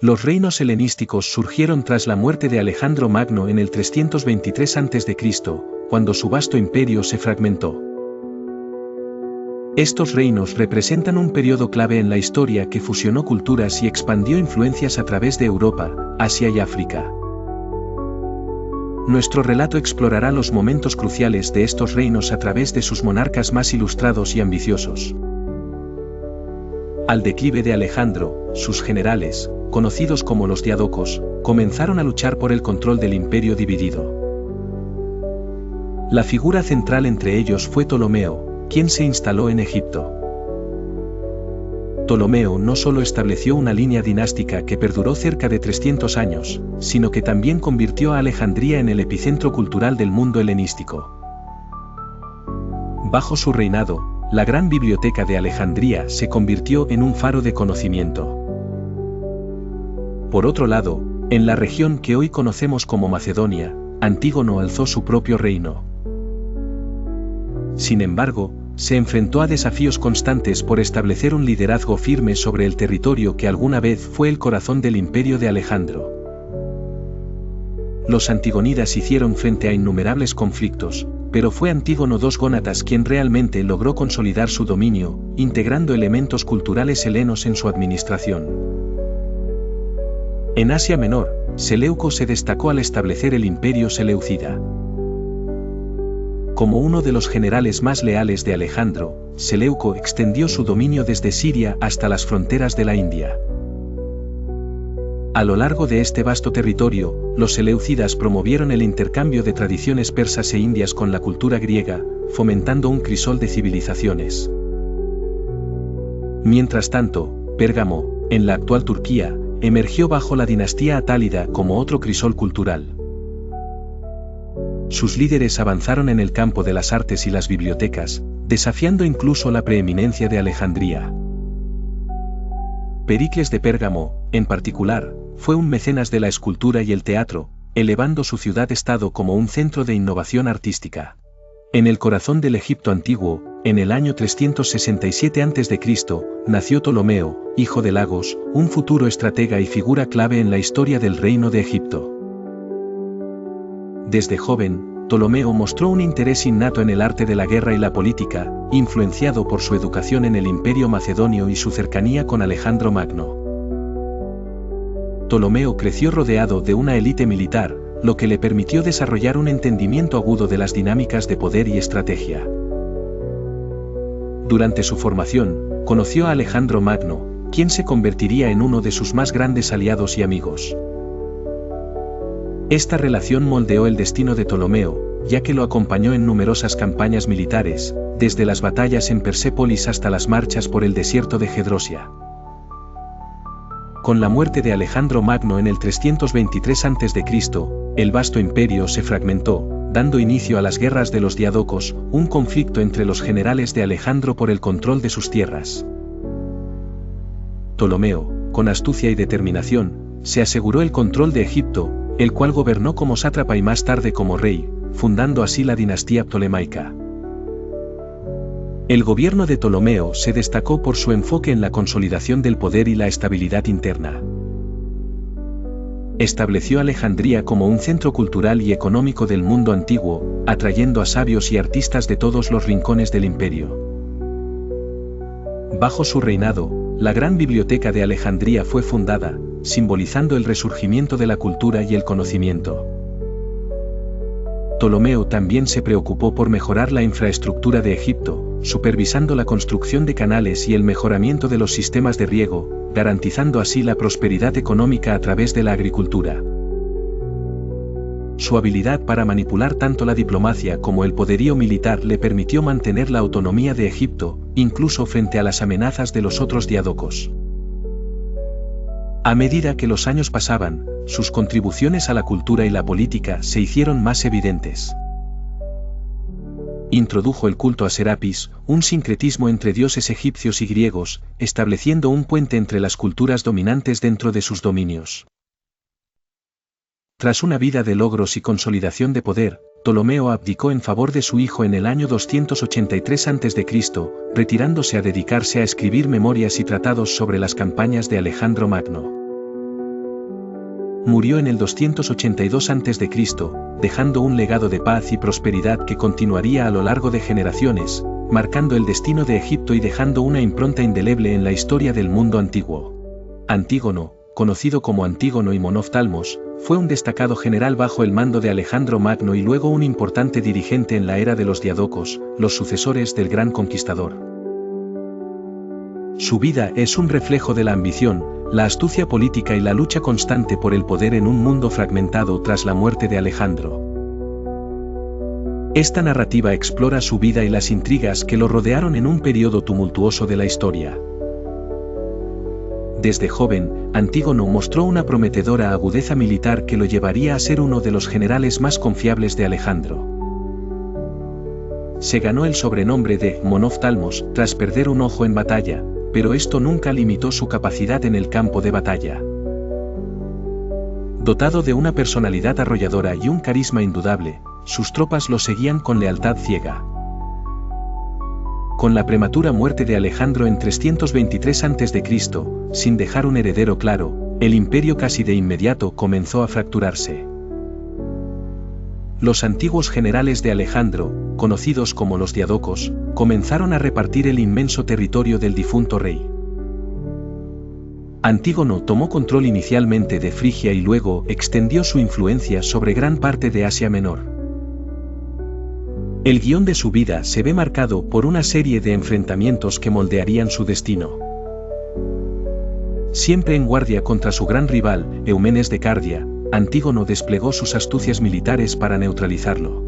Los reinos helenísticos surgieron tras la muerte de Alejandro Magno en el 323 a.C., cuando su vasto imperio se fragmentó. Estos reinos representan un periodo clave en la historia que fusionó culturas y expandió influencias a través de Europa, Asia y África. Nuestro relato explorará los momentos cruciales de estos reinos a través de sus monarcas más ilustrados y ambiciosos. Al declive de Alejandro, sus generales, conocidos como los diádocos, comenzaron a luchar por el control del imperio dividido. La figura central entre ellos fue Ptolomeo, quien se instaló en Egipto. Ptolomeo no solo estableció una línea dinástica que perduró cerca de 300 años, sino que también convirtió a Alejandría en el epicentro cultural del mundo helenístico. Bajo su reinado, la gran biblioteca de Alejandría se convirtió en un faro de conocimiento. Por otro lado, en la región que hoy conocemos como Macedonia, Antígono alzó su propio reino. Sin embargo, se enfrentó a desafíos constantes por establecer un liderazgo firme sobre el territorio que alguna vez fue el corazón del imperio de Alejandro. Los antigonidas hicieron frente a innumerables conflictos, pero fue Antígono II Gónatas quien realmente logró consolidar su dominio, integrando elementos culturales helenos en su administración. En Asia Menor, Seleuco se destacó al establecer el imperio seleucida. Como uno de los generales más leales de Alejandro, Seleuco extendió su dominio desde Siria hasta las fronteras de la India. A lo largo de este vasto territorio, los seleucidas promovieron el intercambio de tradiciones persas e indias con la cultura griega, fomentando un crisol de civilizaciones. Mientras tanto, Pérgamo, en la actual Turquía, emergió bajo la dinastía atálida como otro crisol cultural. Sus líderes avanzaron en el campo de las artes y las bibliotecas, desafiando incluso la preeminencia de Alejandría. Pericles de Pérgamo, en particular, fue un mecenas de la escultura y el teatro, elevando su ciudad-estado como un centro de innovación artística. En el corazón del Egipto antiguo, en el año 367 a.C., nació Ptolomeo, hijo de Lagos, un futuro estratega y figura clave en la historia del reino de Egipto. Desde joven, Ptolomeo mostró un interés innato en el arte de la guerra y la política, influenciado por su educación en el Imperio Macedonio y su cercanía con Alejandro Magno. Ptolomeo creció rodeado de una élite militar, lo que le permitió desarrollar un entendimiento agudo de las dinámicas de poder y estrategia. Durante su formación, conoció a Alejandro Magno, quien se convertiría en uno de sus más grandes aliados y amigos. Esta relación moldeó el destino de Ptolomeo, ya que lo acompañó en numerosas campañas militares, desde las batallas en Persépolis hasta las marchas por el desierto de Gedrosia. Con la muerte de Alejandro Magno en el 323 a.C., el vasto imperio se fragmentó, dando inicio a las guerras de los diádocos, un conflicto entre los generales de Alejandro por el control de sus tierras. Ptolomeo, con astucia y determinación, se aseguró el control de Egipto, el cual gobernó como sátrapa y más tarde como rey, fundando así la dinastía ptolemaica. El gobierno de Ptolomeo se destacó por su enfoque en la consolidación del poder y la estabilidad interna. Estableció Alejandría como un centro cultural y económico del mundo antiguo, atrayendo a sabios y artistas de todos los rincones del imperio. Bajo su reinado, la gran biblioteca de Alejandría fue fundada, simbolizando el resurgimiento de la cultura y el conocimiento. Ptolomeo también se preocupó por mejorar la infraestructura de Egipto, supervisando la construcción de canales y el mejoramiento de los sistemas de riego, garantizando así la prosperidad económica a través de la agricultura. Su habilidad para manipular tanto la diplomacia como el poderío militar le permitió mantener la autonomía de Egipto, incluso frente a las amenazas de los otros diádocos. A medida que los años pasaban, sus contribuciones a la cultura y la política se hicieron más evidentes. Introdujo el culto a Serapis, un sincretismo entre dioses egipcios y griegos, estableciendo un puente entre las culturas dominantes dentro de sus dominios. Tras una vida de logros y consolidación de poder, Ptolomeo abdicó en favor de su hijo en el año 283 a.C., retirándose a dedicarse a escribir memorias y tratados sobre las campañas de Alejandro Magno. murió en el 282 a.C., dejando un legado de paz y prosperidad que continuaría a lo largo de generaciones, marcando el destino de Egipto y dejando una impronta indeleble en la historia del mundo antiguo. Antígono, conocido como Antígono y Monoftalmos, fue un destacado general bajo el mando de Alejandro Magno y luego un importante dirigente en la era de los Diadocos, los sucesores del gran conquistador. Su vida es un reflejo de la ambición, la astucia política y la lucha constante por el poder en un mundo fragmentado tras la muerte de Alejandro. Esta narrativa explora su vida y las intrigas que lo rodearon en un periodo tumultuoso de la historia. Desde joven, Antígono mostró una prometedora agudeza militar que lo llevaría a ser uno de los generales más confiables de Alejandro. Se ganó el sobrenombre de Monoftalmos tras perder un ojo en batalla, pero esto nunca limitó su capacidad en el campo de batalla. Dotado de una personalidad arrolladora y un carisma indudable, sus tropas lo seguían con lealtad ciega. Con la prematura muerte de Alejandro en 323 a.C., sin dejar un heredero claro, el imperio casi de inmediato comenzó a fracturarse. Los antiguos generales de Alejandro, conocidos como los Diadocos, comenzaron a repartir el inmenso territorio del difunto rey. Antígono tomó control inicialmente de Frigia y luego extendió su influencia sobre gran parte de Asia Menor. El guión de su vida se ve marcado por una serie de enfrentamientos que moldearían su destino. Siempre en guardia contra su gran rival, Eumenes de Cardia, Antígono desplegó sus astucias militares para neutralizarlo.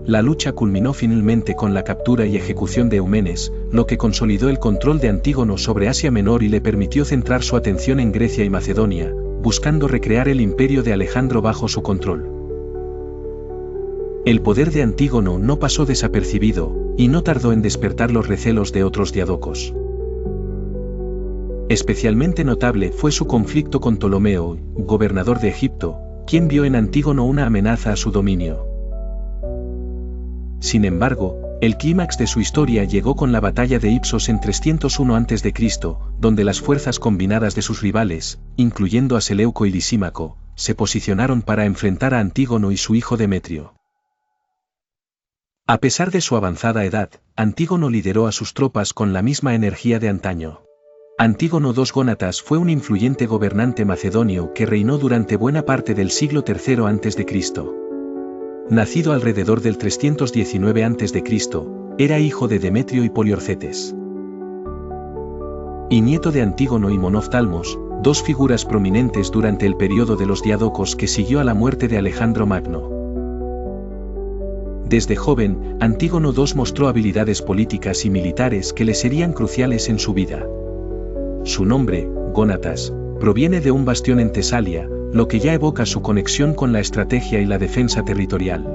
La lucha culminó finalmente con la captura y ejecución de Eumenes, lo que consolidó el control de Antígono sobre Asia Menor y le permitió centrar su atención en Grecia y Macedonia, buscando recrear el imperio de Alejandro bajo su control. El poder de Antígono no pasó desapercibido, y no tardó en despertar los recelos de otros diadocos. Especialmente notable fue su conflicto con Ptolomeo, gobernador de Egipto, quien vio en Antígono una amenaza a su dominio. Sin embargo, el clímax de su historia llegó con la batalla de Ipsos en 301 a.C., donde las fuerzas combinadas de sus rivales, incluyendo a Seleuco y Lisímaco, se posicionaron para enfrentar a Antígono y su hijo Demetrio. A pesar de su avanzada edad, Antígono lideró a sus tropas con la misma energía de antaño. Antígono II Gónatas fue un influyente gobernante macedonio que reinó durante buena parte del siglo III a.C. Nacido alrededor del 319 a.C., era hijo de Demetrio y Poliorcetes. Y nieto de Antígono y Monoftalmos, dos figuras prominentes durante el periodo de los Diadocos que siguió a la muerte de Alejandro Magno. Desde joven, Antígono II mostró habilidades políticas y militares que le serían cruciales en su vida. Su nombre, Gónatas, proviene de un bastión en Tesalia, lo que ya evoca su conexión con la estrategia y la defensa territorial.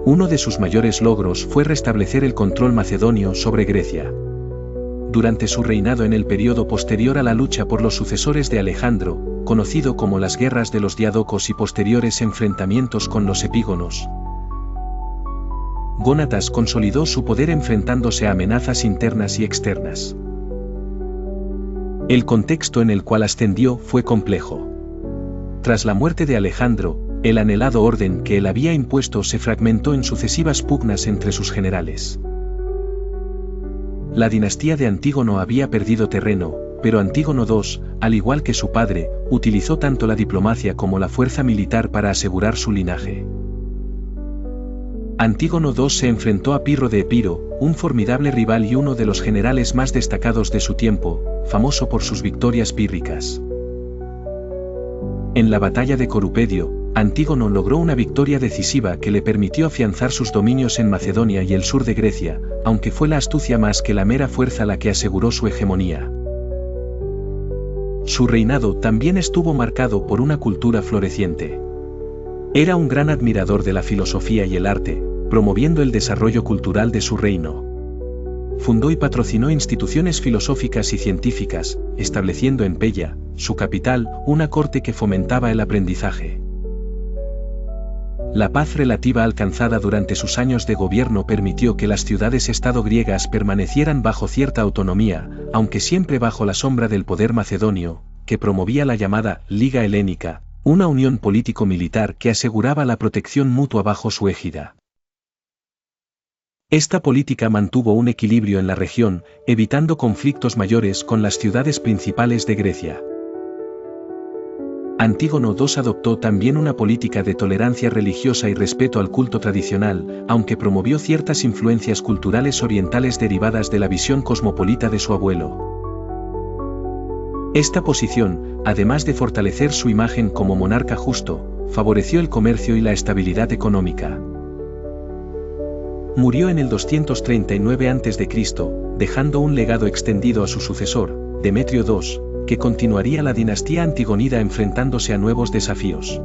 Uno de sus mayores logros fue restablecer el control macedonio sobre Grecia. Durante su reinado en el periodo posterior a la lucha por los sucesores de Alejandro, conocido como las guerras de los Diadocos y posteriores enfrentamientos con los epígonos, Gónatas consolidó su poder enfrentándose a amenazas internas y externas. El contexto en el cual ascendió fue complejo. Tras la muerte de Alejandro, el anhelado orden que él había impuesto se fragmentó en sucesivas pugnas entre sus generales. La dinastía de Antígono había perdido terreno, pero Antígono II, al igual que su padre, utilizó tanto la diplomacia como la fuerza militar para asegurar su linaje. Antígono II se enfrentó a Pirro de Epiro, un formidable rival y uno de los generales más destacados de su tiempo, famoso por sus victorias pírricas. En la batalla de Corupedio, Antígono logró una victoria decisiva que le permitió afianzar sus dominios en Macedonia y el sur de Grecia, aunque fue la astucia más que la mera fuerza la que aseguró su hegemonía. Su reinado también estuvo marcado por una cultura floreciente. Era un gran admirador de la filosofía y el arte, promoviendo el desarrollo cultural de su reino. Fundó y patrocinó instituciones filosóficas y científicas, estableciendo en Pella, su capital, una corte que fomentaba el aprendizaje. La paz relativa alcanzada durante sus años de gobierno permitió que las ciudades-estado griegas permanecieran bajo cierta autonomía, aunque siempre bajo la sombra del poder macedonio, que promovía la llamada Liga Helénica, una unión político-militar que aseguraba la protección mutua bajo su égida. Esta política mantuvo un equilibrio en la región, evitando conflictos mayores con las ciudades principales de Grecia. Antígono II adoptó también una política de tolerancia religiosa y respeto al culto tradicional, aunque promovió ciertas influencias culturales orientales derivadas de la visión cosmopolita de su abuelo. Esta posición, además de fortalecer su imagen como monarca justo, favoreció el comercio y la estabilidad económica. Murió en el 239 a.C., dejando un legado extendido a su sucesor, Demetrio II, que continuaría la dinastía antigonida enfrentándose a nuevos desafíos.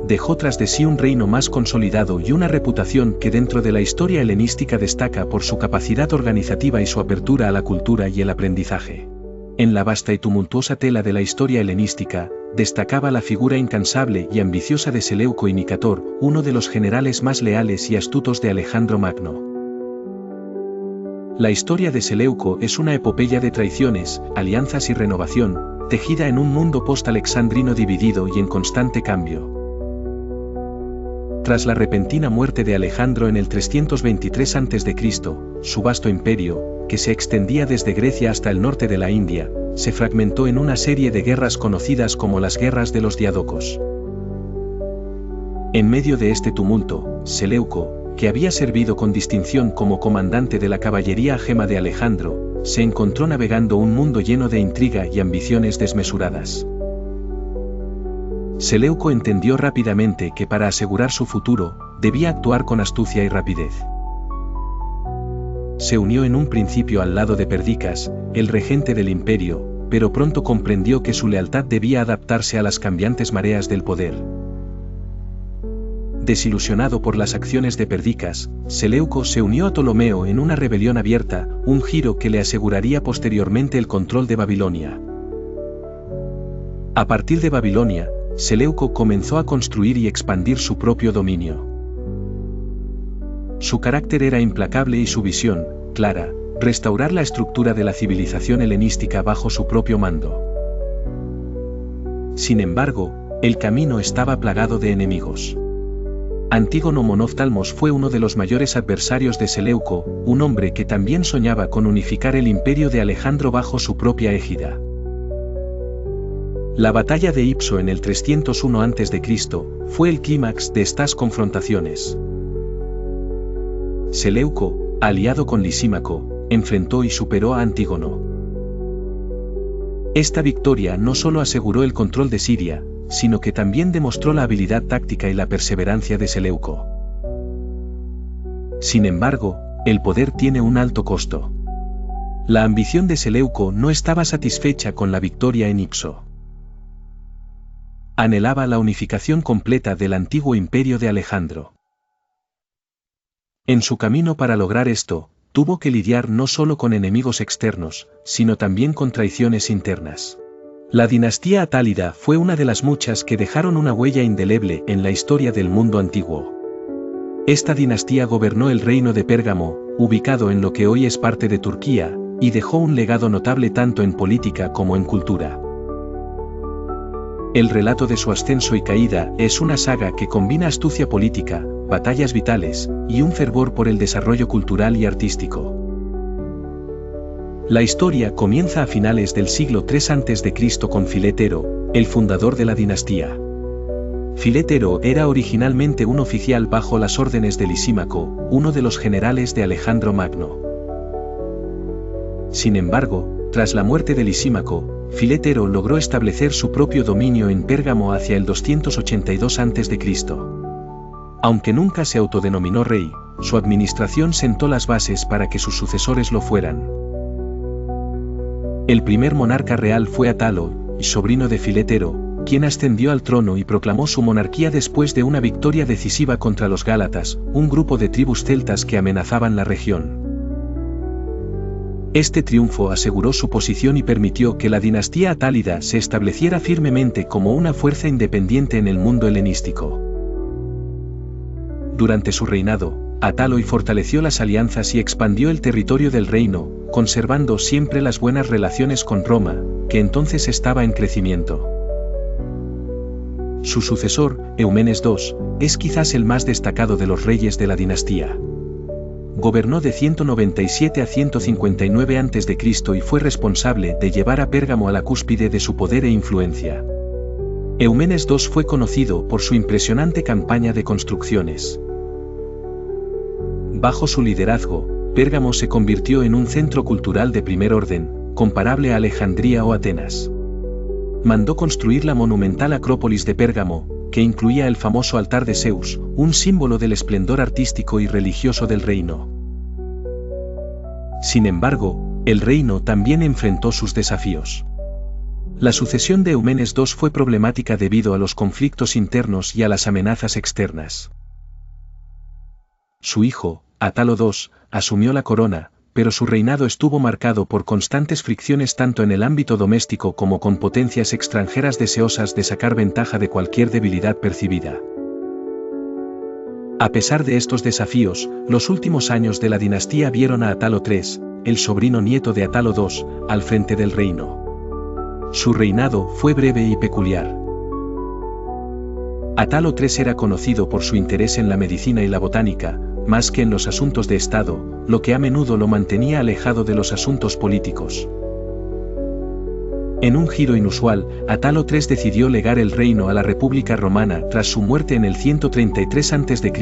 Dejó tras de sí un reino más consolidado y una reputación que dentro de la historia helenística destaca por su capacidad organizativa y su apertura a la cultura y el aprendizaje. En la vasta y tumultuosa tela de la historia helenística, destacaba la figura incansable y ambiciosa de Seleuco y Nicator, uno de los generales más leales y astutos de Alejandro Magno. La historia de Seleuco es una epopeya de traiciones, alianzas y renovación, tejida en un mundo post-alexandrino dividido y en constante cambio. Tras la repentina muerte de Alejandro en el 323 a.C., su vasto imperio, que se extendía desde Grecia hasta el norte de la India, se fragmentó en una serie de guerras conocidas como las Guerras de los Diádocos. En medio de este tumulto, Seleuco, que había servido con distinción como comandante de la caballería gema de Alejandro, se encontró navegando un mundo lleno de intriga y ambiciones desmesuradas. Seleuco entendió rápidamente que para asegurar su futuro, debía actuar con astucia y rapidez. Se unió en un principio al lado de Perdicas, el regente del imperio, pero pronto comprendió que su lealtad debía adaptarse a las cambiantes mareas del poder. Desilusionado por las acciones de Perdicas, Seleuco se unió a Ptolomeo en una rebelión abierta, un giro que le aseguraría posteriormente el control de Babilonia. A partir de Babilonia, Seleuco comenzó a construir y expandir su propio dominio. Su carácter era implacable y su visión, clara, restaurar la estructura de la civilización helenística bajo su propio mando. Sin embargo, el camino estaba plagado de enemigos. Antígono Monoftalmos fue uno de los mayores adversarios de Seleuco, un hombre que también soñaba con unificar el imperio de Alejandro bajo su propia égida. La batalla de Ipso en el 301 a.C. fue el clímax de estas confrontaciones. Seleuco, aliado con Lisímaco, enfrentó y superó a Antígono. Esta victoria no solo aseguró el control de Siria, sino que también demostró la habilidad táctica y la perseverancia de Seleuco. Sin embargo, el poder tiene un alto costo. La ambición de Seleuco no estaba satisfecha con la victoria en Ipso. Anhelaba la unificación completa del antiguo imperio de Alejandro. En su camino para lograr esto, tuvo que lidiar no solo con enemigos externos, sino también con traiciones internas. La dinastía Atálida fue una de las muchas que dejaron una huella indeleble en la historia del mundo antiguo. Esta dinastía gobernó el reino de Pérgamo, ubicado en lo que hoy es parte de Turquía, y dejó un legado notable tanto en política como en cultura. El relato de su ascenso y caída es una saga que combina astucia política, batallas vitales, y un fervor por el desarrollo cultural y artístico. La historia comienza a finales del siglo III a.C. con Filetero, el fundador de la dinastía. Filetero era originalmente un oficial bajo las órdenes de Lisímaco, uno de los generales de Alejandro Magno. Sin embargo, tras la muerte de Lisímaco, Filetero logró establecer su propio dominio en Pérgamo hacia el 282 a.C. Aunque nunca se autodenominó rey, su administración sentó las bases para que sus sucesores lo fueran. El primer monarca real fue Atalo, sobrino de Filetero, quien ascendió al trono y proclamó su monarquía después de una victoria decisiva contra los Gálatas, un grupo de tribus celtas que amenazaban la región. Este triunfo aseguró su posición y permitió que la dinastía atálida se estableciera firmemente como una fuerza independiente en el mundo helenístico. Durante su reinado, Atalo fortaleció las alianzas y expandió el territorio del reino, conservando siempre las buenas relaciones con Roma, que entonces estaba en crecimiento. Su sucesor, Eumenes II, es quizás el más destacado de los reyes de la dinastía. Gobernó de 197 a 159 a.C. y fue responsable de llevar a Pérgamo a la cúspide de su poder e influencia. Eumenes II fue conocido por su impresionante campaña de construcciones. Bajo su liderazgo, Pérgamo se convirtió en un centro cultural de primer orden, comparable a Alejandría o Atenas. Mandó construir la monumental Acrópolis de Pérgamo, que incluía el famoso altar de Zeus, un símbolo del esplendor artístico y religioso del reino. Sin embargo, el reino también enfrentó sus desafíos. La sucesión de Eumenes II fue problemática debido a los conflictos internos y a las amenazas externas. Su hijo, Atalo II, asumió la corona, pero su reinado estuvo marcado por constantes fricciones tanto en el ámbito doméstico como con potencias extranjeras deseosas de sacar ventaja de cualquier debilidad percibida. A pesar de estos desafíos, los últimos años de la dinastía vieron a Atalo III, el sobrino nieto de Atalo II, al frente del reino. Su reinado fue breve y peculiar. Atalo III era conocido por su interés en la medicina y la botánica, más que en los asuntos de Estado, lo que a menudo lo mantenía alejado de los asuntos políticos. En un giro inusual, Atalo III decidió legar el reino a la República Romana tras su muerte en el 133 a.C.,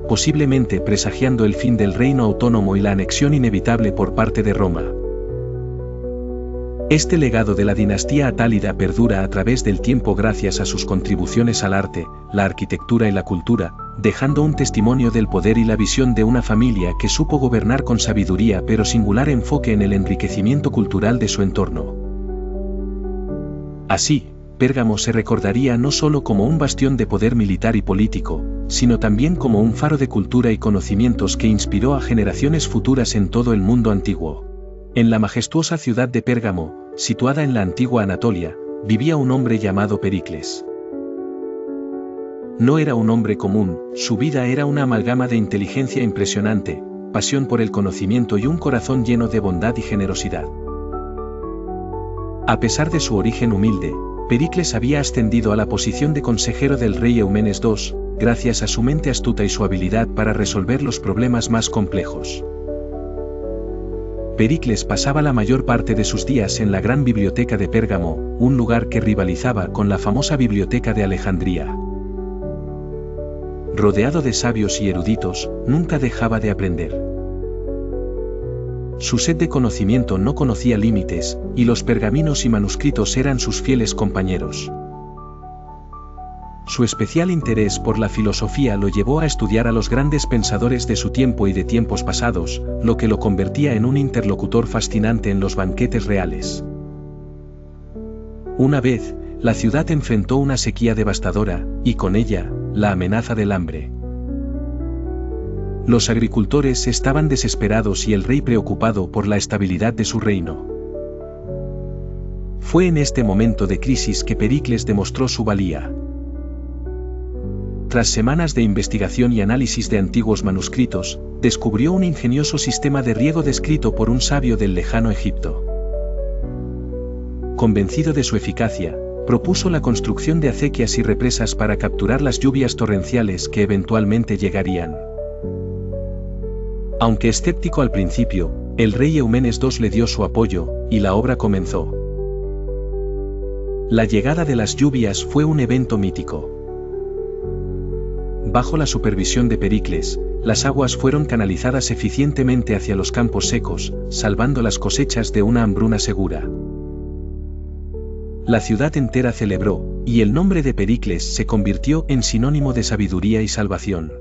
posiblemente presagiando el fin del reino autónomo y la anexión inevitable por parte de Roma. Este legado de la dinastía atálida perdura a través del tiempo gracias a sus contribuciones al arte, la arquitectura y la cultura, dejando un testimonio del poder y la visión de una familia que supo gobernar con sabiduría pero singular enfoque en el enriquecimiento cultural de su entorno. Así, Pérgamo se recordaría no solo como un bastión de poder militar y político, sino también como un faro de cultura y conocimientos que inspiró a generaciones futuras en todo el mundo antiguo. En la majestuosa ciudad de Pérgamo, situada en la antigua Anatolia, vivía un hombre llamado Pericles. No era un hombre común, su vida era una amalgama de inteligencia impresionante, pasión por el conocimiento y un corazón lleno de bondad y generosidad. A pesar de su origen humilde, Pericles había ascendido a la posición de consejero del rey Eumenes II, gracias a su mente astuta y su habilidad para resolver los problemas más complejos. Pericles pasaba la mayor parte de sus días en la gran biblioteca de Pérgamo, un lugar que rivalizaba con la famosa biblioteca de Alejandría. Rodeado de sabios y eruditos, nunca dejaba de aprender. Su sed de conocimiento no conocía límites, y los pergaminos y manuscritos eran sus fieles compañeros. Su especial interés por la filosofía lo llevó a estudiar a los grandes pensadores de su tiempo y de tiempos pasados, lo que lo convertía en un interlocutor fascinante en los banquetes reales. Una vez, la ciudad enfrentó una sequía devastadora, y con ella, la amenaza del hambre. Los agricultores estaban desesperados y el rey preocupado por la estabilidad de su reino. Fue en este momento de crisis que Pericles demostró su valía. Tras semanas de investigación y análisis de antiguos manuscritos, descubrió un ingenioso sistema de riego descrito por un sabio del lejano Egipto. Convencido de su eficacia, propuso la construcción de acequias y represas para capturar las lluvias torrenciales que eventualmente llegarían. Aunque escéptico al principio, el rey Eumenes II le dio su apoyo, y la obra comenzó. La llegada de las lluvias fue un evento mítico. Bajo la supervisión de Pericles, las aguas fueron canalizadas eficientemente hacia los campos secos, salvando las cosechas de una hambruna segura. La ciudad entera celebró, y el nombre de Pericles se convirtió en sinónimo de sabiduría y salvación.